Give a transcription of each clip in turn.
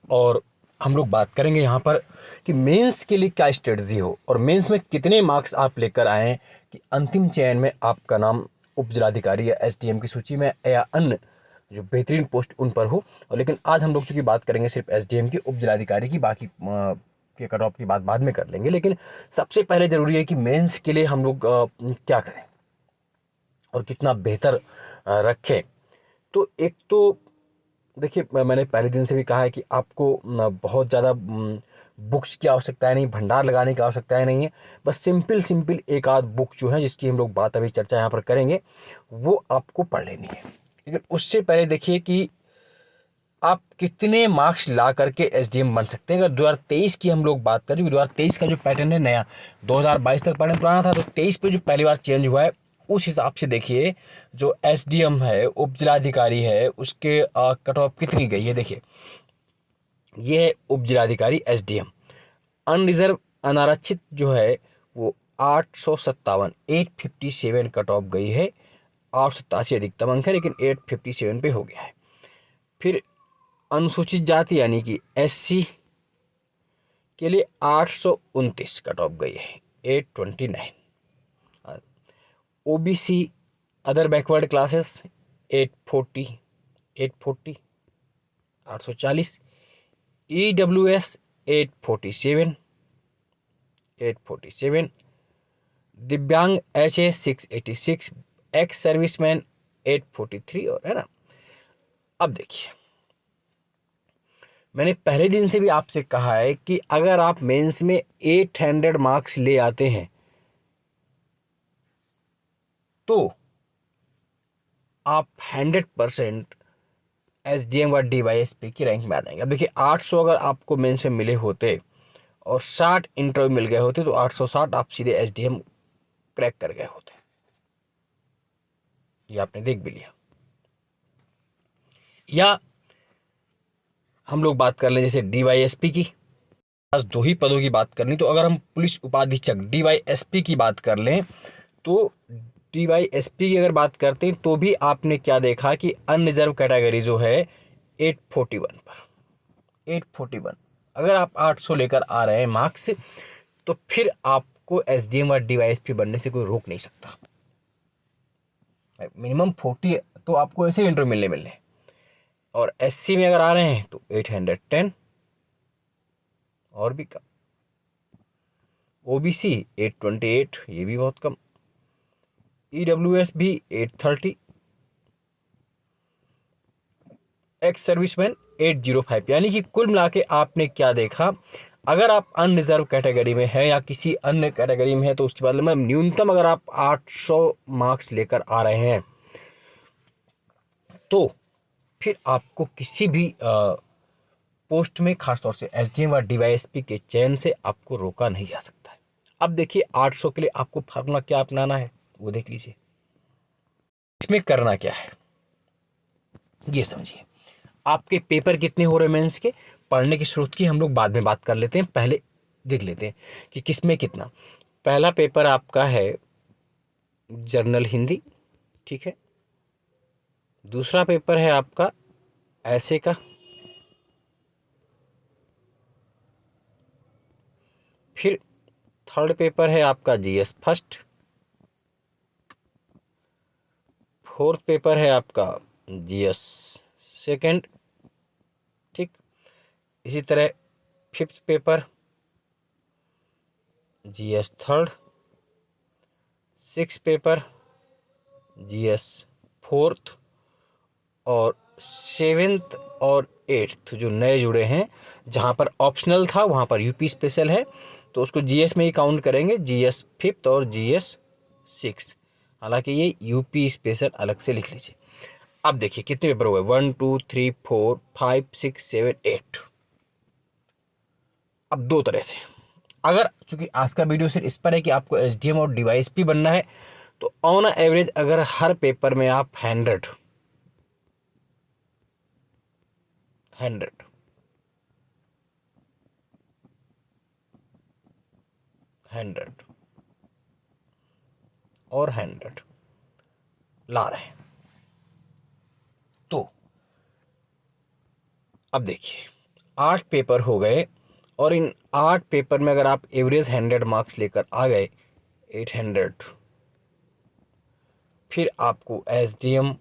और हम लोग बात करेंगे यहाँ पर कि मेंस के लिए क्या स्ट्रेटजी हो और मेंस में कितने मार्क्स आप लेकर आएँ कि अंतिम चयन में आपका नाम उप जिलाधिकारी या एसडीएम की सूची में या अन्य जो बेहतरीन पोस्ट उन पर हो। और लेकिन आज हम लोग चूँकि बात करेंगे सिर्फ एसडीएम की, उप जिलाधिकारी की, बाकी के कट ऑफ की बात बाद में कर लेंगे। लेकिन सबसे पहले ज़रूरी है कि मेंस के लिए हम लोग क्या करें और कितना बेहतर रखें। तो एक तो देखिए, मैंने पहले दिन से भी कहा है कि आपको बहुत ज़्यादा बुक्स की आवश्यकता है नहीं, भंडार लगाने की आवश्यकता है नहीं है। बस सिंपल एक आध बुक जो है जिसकी हम लोग बात अभी चर्चा यहाँ पर करेंगे वो आपको पढ़ लेनी है। लेकिन उससे पहले देखिए कि आप कितने मार्क्स ला करके एसडीएम बन सकते हैं। अगर 2023 की हम लोग बात करें, 2023 का जो पैटर्न है नया, 2022 तक पैटर्न पुराना था, तो 23 पे जो पहली बार चेंज हुआ है उस हिसाब से देखिए जो एसडीएम है, उप जिलाधिकारी है, उसके कट ऑफ कितनी गई है। देखिए ये है उप जिलाधिकारी एसडीएम, अनरिजर्व अनारक्षित जो है वो 857 कट ऑफ गई है, 887 अधिकतम अंक है, लेकिन 857 पे हो गया है। फिर अनुसूचित जाति यानी कि एससी के लिए 829 कट ऑफ गई है, 829। OBC other backward classes 840 840 840। EWS 847 847। दिव्यांग एचए 686, एक्स सर्विसमैन 843, और है ना। अब देखिए, मैंने पहले दिन से भी आपसे कहा है कि अगर आप मेंस में 800 मार्क्स ले आते हैं तो आप 100% एसडीएम और डीवाईएसपी की रैंक में आ जाएंगे। अब देखिए 800 अगर आपको मेंस में मिले होते और 60 इंटरव्यू मिल गए होते तो 860 आप सीधे एसडीएम क्रैक कर गए होते। ये आपने देख भी लिया। या हम लोग बात कर लें जैसे डीवाईएसपी की, बस दो ही पदों की बात करनी, तो अगर हम पुलिस उपाधीक्षक डीवाईएसपी की बात कर लें तो डीवाईएसपी की अगर बात करते हैं तो भी आपने क्या देखा कि अनरिजर्व कैटेगरी जो है 841 पर 841। अगर आप 800 लेकर आ रहे हैं मार्क्स तो फिर आपको एसडीएम और डीवाईएसपी बनने से कोई रोक नहीं सकता। मिनिमम 40 तो आपको ऐसे इंटरव्यू मिलने। और एससी में अगर आ रहे हैं तो 810 और भी कम। ओबीसी 828, ये भी बहुत कम। ईडब्ल्यूएस भी 830, एक्स सर्विसमैन 805। यानी कि कुल मिला के आपने क्या देखा, अगर आप अनरिजर्व कैटेगरी में है या किसी अन्य कैटेगरी में है तो उसके बाद में न्यूनतम अगर आप 800 मार्क्स लेकर आ रहे हैं तो फिर आपको किसी भी पोस्ट में, खासतौर से एसडीएम और डीवाईएसपी के चयन से आपको रोका नहीं जा सकता है। अब देखिए 800 के लिए आपको फार्मूला क्या अपनाना है वो देख लीजिए। इसमें करना क्या है ये समझिए। आपके पेपर कितने हो रहे हैं मेंस के, पढ़ने की स्रोत की हम लोग बाद में बात कर लेते हैं, पहले देख लेते हैं कि किस में कितना। पहला पेपर आपका है जर्नल हिंदी, ठीक है। दूसरा पेपर है आपका ऐसे का। फिर थर्ड पेपर है आपका जीएस फर्स्ट। फोर्थ पेपर है आपका जीएस सेकंड, ठीक। इसी तरह fifth paper GS third. Six paper GS fourth. और सेवेंथ और एट्थ जो नए जुड़े हैं, जहाँ पर ऑप्शनल था वहाँ पर यूपी स्पेशल है तो उसको जीएस में ही काउंट करेंगे, जीएस फिफ्थ और जीएस सिक्स। हालांकि ये यूपी स्पेशल अलग से लिख लीजिए। अब देखिए कितने पेपर हुए, 1 2 3 4 5 6 7 8। अब दो तरह से, अगर चूंकि आज का वीडियो सिर्फ इस पर है कि आपको एसडीएम और डीवाईएसपी बनना है तो ऑन एवरेज अगर हर पेपर में आप 100 और 100 ला रहे हैं तो अब देखिए 8 पेपर हो गए और इन 8 पेपर में अगर आप एवरेज 100 मार्क्स लेकर आ गए 800, फिर आपको एसडीएम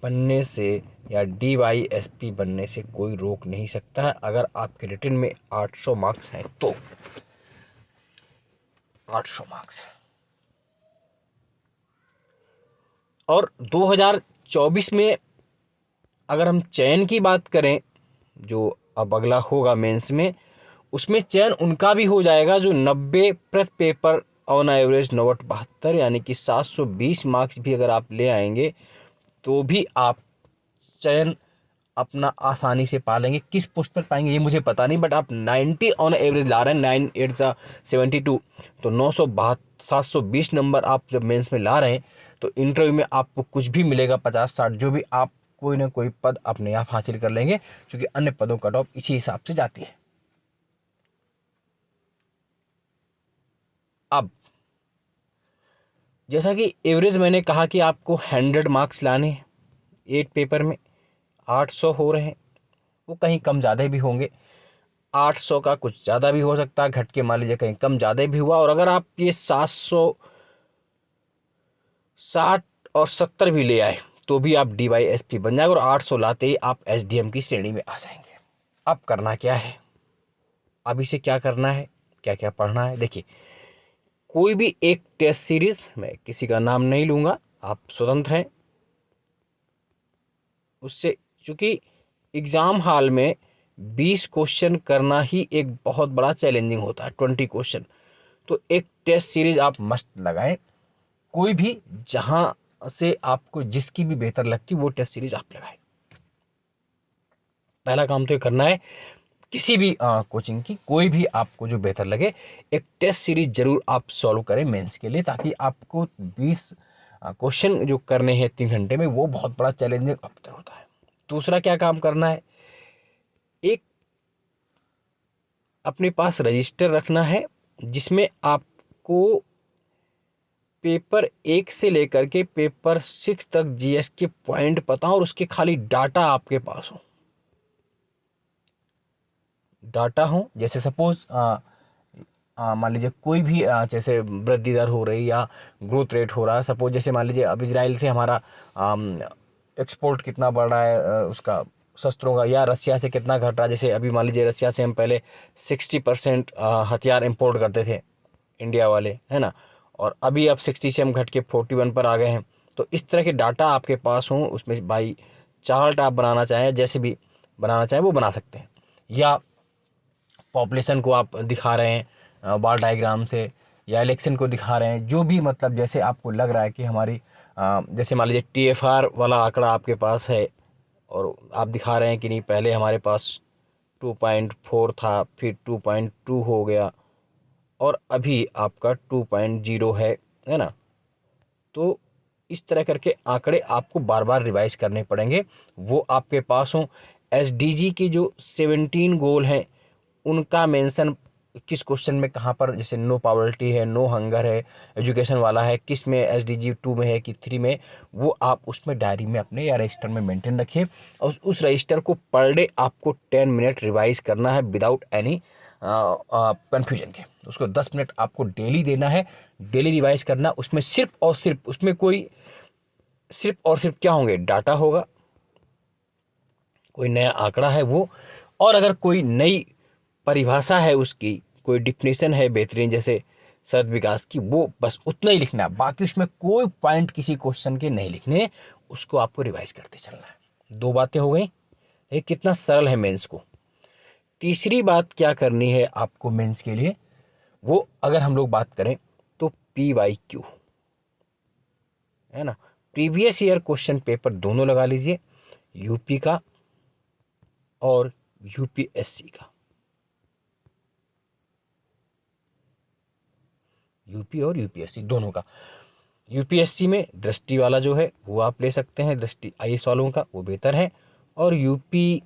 बनने से या डीवाईएसपी बनने से कोई रोक नहीं सकता है। अगर आपके रिटन में 800 मार्क्स हैं तो 800 मार्क्स। और 2024 में अगर हम चयन की बात करें, जो अब अगला होगा मेंस में, उसमें चयन उनका भी हो जाएगा जो 90 प्रति पेपर ऑन एवरेज 9/72 यानी कि 720 मार्क्स भी अगर आप ले आएंगे तो भी आप चयन अपना आसानी से पा लेंगे। किस पोस्ट पर पाएंगे ये मुझे पता नहीं, बट आप 90 ऑन एवरेज ला रहे हैं, 9 8 72, तो 720 नंबर आप जब मेंस में ला रहे हैं तो इंटरव्यू में आपको कुछ भी मिलेगा, 50 60 जो भी, आप कोई ना कोई पद अपने आप हासिल कर लेंगे, क्योंकि अन्य पदों का टॉप इसी हिसाब से जाती है। अब जैसा कि एवरेज मैंने कहा कि आपको 100 मार्क्स लाने हैं, 8 पेपर में 800 हो रहे हैं, वो कहीं कम ज़्यादा भी होंगे, 800 का कुछ ज़्यादा भी हो सकता है, घट के मान लीजिए कहीं कम ज़्यादा भी हुआ। और अगर आप ये 760 और 70 भी ले आए तो भी आप डीवाईएसपी बन जाएंगे, और 800 लाते ही आप एसडीएम की श्रेणी में आ जाएंगे। अब करना क्या है, अभी से क्या करना है, क्या क्या पढ़ना है, देखिए कोई भी एक टेस्ट सीरीज, मैं किसी का नाम नहीं लूँगा, आप स्वतंत्र हैं उससे, क्योंकि एग्ज़ाम हॉल में 20 क्वेश्चन करना ही एक बहुत बड़ा चैलेंजिंग होता है, 20 क्वेश्चन। तो एक टेस्ट सीरीज आप मस्त लगाएं, कोई भी जहाँ से आपको जिसकी भी बेहतर लगती वो टेस्ट सीरीज आप लगाएं। पहला काम तो ये करना है, किसी भी कोचिंग की कोई भी आपको जो बेहतर लगे एक टेस्ट सीरीज जरूर आप सॉल्व करें मेंस के लिए, ताकि आपको 20 क्वेश्चन जो करने हैं 3 घंटे में, वो बहुत बड़ा चैलेंजिंग अवसर होता है। दूसरा क्या काम करना है, एक अपने पास रजिस्टर रखना है जिसमें आपको पेपर 1 से लेकर के पेपर 6 तक जीएस के पॉइंट पता हो और उसके खाली डाटा आपके पास हो। डाटा हो, जैसे सपोज मान लीजिए कोई भी जैसे वृद्धि दर हो रही या ग्रोथ रेट हो रहा है, सपोज जैसे मान लीजिए अब इजराइल से हमारा एक्सपोर्ट कितना बढ़ रहा है उसका शस्त्रों का, या रसिया से कितना घट रहा है। जैसे अभी मान लीजिए रसिया से हम पहले 60% हथियार इंपोर्ट करते थे इंडिया वाले, है ना, और अभी अब 60 से हम घट के 41 पर आ गए हैं। तो इस तरह के डाटा आपके पास हों, उसमें भाई चार्ट आप बनाना चाहें, जैसे भी बनाना चाहें वो बना सकते हैं, या पॉपुलेशन को आप दिखा रहे हैं बार डायग्राम से, या इलेक्शन को दिखा रहे हैं, जो भी मतलब जैसे आपको लग रहा है कि हमारी जैसे मान लीजिए टीएफआर वाला आंकड़ा आपके पास है और आप दिखा रहे हैं कि नहीं, पहले हमारे पास 2.4 था, फिर 2.2 हो गया और अभी आपका 2.0 है ना। तो इस तरह करके आंकड़े आपको बार बार रिवाइज करने पड़ेंगे, वो आपके पास हों। एसडीजी के जो 17 गोल हैं उनका मेंशन किस क्वेश्चन में कहाँ पर, जैसे नो पॉवर्टी है, नो हंगर है, एजुकेशन वाला है, किस में एसडीजी 2 में है कि 3 में, वो आप उसमें डायरी में अपने या रजिस्टर में मेंटेन रखिए। और उस रजिस्टर को पर डे आपको 10 मिनट रिवाइज करना है विदाउट एनी कन्फ्यूजन के। उसको 10 मिनट आपको डेली देना है, डेली रिवाइज करना। उसमें सिर्फ और सिर्फ, उसमें कोई सिर्फ और सिर्फ क्या होंगे, डाटा होगा, कोई नया आंकड़ा है वो, और अगर कोई नई परिभाषा है उसकी, कोई डिफिनेशन है बेहतरीन जैसे शरद विकास की, वो बस उतना ही लिखना है, बाकी उसमें कोई पॉइंट किसी क्वेश्चन के नहीं लिखने, उसको आपको रिवाइज करते चलना है। 2 बातें हो गई, ये कितना सरल है मेंस को। तीसरी बात क्या करनी है आपको मेंस के लिए, वो अगर हम लोग बात करें तो PYQ, है ना, प्रीवियस ईयर क्वेश्चन पेपर दोनों लगा लीजिए, यूपी का और यूपीएससी का, यूपी और यूपीएससी दोनों का। यूपीएससी में दृष्टि वाला जो है वो आप ले सकते हैं, दृष्टि आईएएस वालों का, वो बेहतर है। और यूपी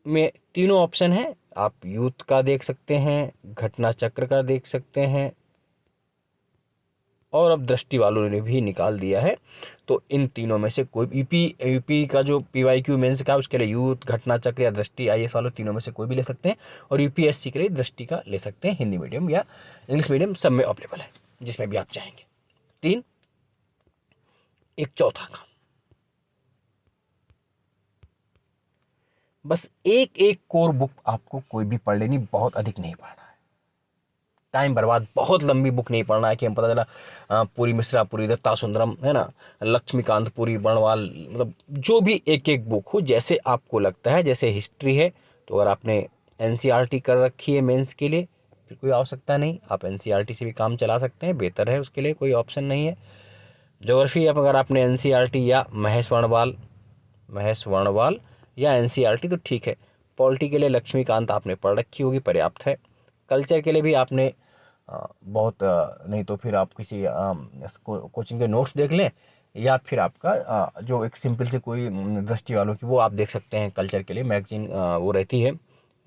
में तीनों ऑप्शन है, आप यूथ का देख सकते हैं, घटना चक्र का देख सकते हैं, और अब दृष्टि वालों ने भी निकाल दिया है। तो इन तीनों में से कोई यूपी का जो PYQ मेंस का उसके लिए यूथ, घटना चक्र या दृष्टि IAS वालों तीनों में से कोई भी ले सकते हैं। और UPSC के लिए दृष्टि का ले सकते हैं, हिंदी मीडियम या इंग्लिश मीडियम सब में अवेलेबल है, जिसमें भी आप चाहेंगे। 3, एक चौथा का, बस एक एक कोर बुक आपको कोई भी पढ़ लेनी, बहुत अधिक नहीं पढ़ना है, टाइम बर्बाद, बहुत लंबी बुक नहीं पढ़ना है कि हम पता चला पूरी मिश्रा पूरी, दत्ता सुंदरम है ना, लक्ष्मीकांत पूरी, बर्णवाल, मतलब जो भी एक एक बुक हो जैसे आपको लगता है। जैसे हिस्ट्री है तो अगर आपने NCERT कर रखी है मेंस के लिए फिर कोई आवश्यकता नहीं, आप NCERT से भी काम चला सकते हैं, बेहतर है, उसके लिए कोई ऑप्शन नहीं है। ज्योग्राफी अब अगर आपने NCERT या महेश वर्णवाल या NCERT तो ठीक है। पॉलिटी के लिए लक्ष्मीकांत आपने पढ़ रखी होगी, पर्याप्त है। कल्चर के लिए भी आपने बहुत नहीं तो फिर आप किसी कोचिंग के नोट्स देख लें, या फिर आपका जो एक सिंपल से कोई दृष्टि वालों की वो आप देख सकते हैं। कल्चर के लिए मैगजीन वो रहती है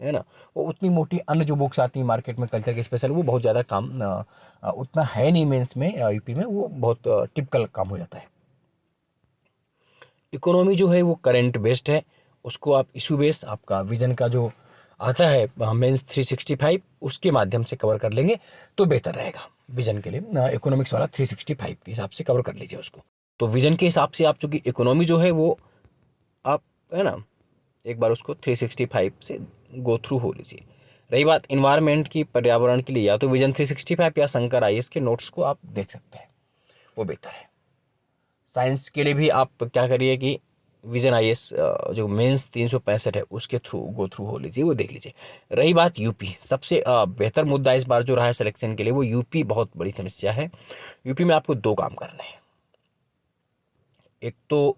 ना, वो उतनी मोटी अन्य जो बुक्स आती हैं मार्केट में कल्चर के स्पेशल, वो बहुत ज़्यादा काम उतना है नहीं मेंस में, यूपी में वो बहुत टिपिकल काम हो जाता है। इकोनॉमी जो है वो करंट बेस्ड है, उसको आप इशू बेस आपका विजन का जो आता है मेंस 365 उसके माध्यम से कवर कर लेंगे तो बेहतर रहेगा। विजन के लिए इकोनॉमिक्स वाला 365 के हिसाब से कवर कर लीजिए उसको। तो विजन के हिसाब से आप चूँकि इकोनॉमी जो है वो आप है ना एक बार उसको 365 से गो थ्रू हो लीजिए। रही बात इन्वायरमेंट की, पर्यावरण के लिए, या तो विजन 365 या शंकर IAS के नोट्स को आप देख सकते हैं, वो बेहतर है। साइंस के लिए भी आप क्या करिए कि विजन IAS जो मेंस 365 है उसके थ्रू गो थ्रू हो लीजिए, वो देख लीजिए। रही बात यूपी, सबसे बेहतर मुद्दा इस बार जो रहा है सिलेक्शन के लिए वो यूपी बहुत बड़ी समस्या है। यूपी में आपको 2 काम करने हैं। एक तो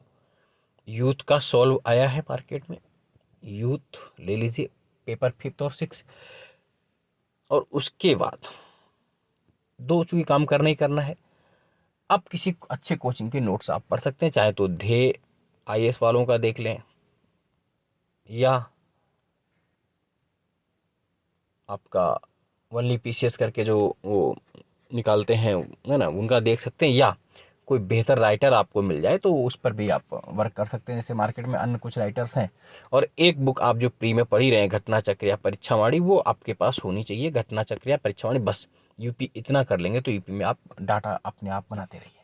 यूथ का सॉल्व आया है मार्केट में, यूथ ले लीजिए पेपर 5th और 6th, और उसके बाद 2 चूँकि काम करना ही करना है। अब किसी अच्छे कोचिंग के नोट्स आप पढ़ सकते हैं, चाहे तो ध्येय IAS वालों का देख लें या आपका वनली PCS करके जो वो निकालते हैं है ना, उनका देख सकते हैं, या कोई बेहतर राइटर आपको मिल जाए तो उस पर भी आप वर्क कर सकते हैं। जैसे मार्केट में अन्य कुछ राइटर्स हैं, और एक बुक आप जो प्री में पढ़ ही रहे हैं घटना चक्र या परीक्षावाणी, वो आपके पास होनी चाहिए। घटना चक्र या परीक्षावाणी, बस यूपी इतना कर लेंगे तो यूपी में आप डाटा अपने आप बनाते रहिए।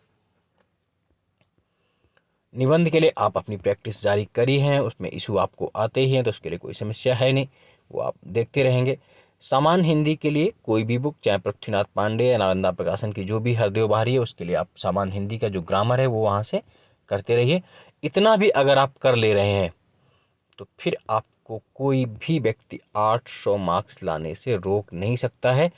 निबंध के लिए आप अपनी प्रैक्टिस जारी करी हैं, उसमें इशू आपको आते ही हैं तो उसके लिए कोई समस्या है नहीं, वो आप देखते रहेंगे। सामान्य हिंदी के लिए कोई भी बुक, चाहे पृथ्वीनाथ पांडे या नालंदा प्रकाशन की जो भी हरदेव बाहरी है, उसके लिए आप सामान्य हिंदी का जो ग्रामर है वो वहाँ से करते रहिए। इतना भी अगर आप कर ले रहे हैं तो फिर आपको कोई भी व्यक्ति 800 मार्क्स लाने से रोक नहीं सकता है।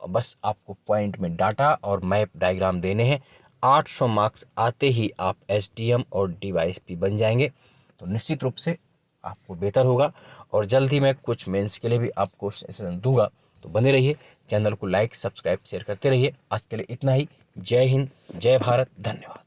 बस आपको पॉइंट में डाटा और मैप डायग्राम देने हैं। 800 मार्क्स आते ही आप SDM और DYSP बन जाएंगे, तो निश्चित रूप से आपको बेहतर होगा। और जल्द ही मैं कुछ मेंस के लिए भी आपको सेशन दूंगा, तो बने रहिए। चैनल को लाइक, सब्सक्राइब, शेयर करते रहिए। आज के लिए इतना ही। जय हिंद, जय भारत, धन्यवाद।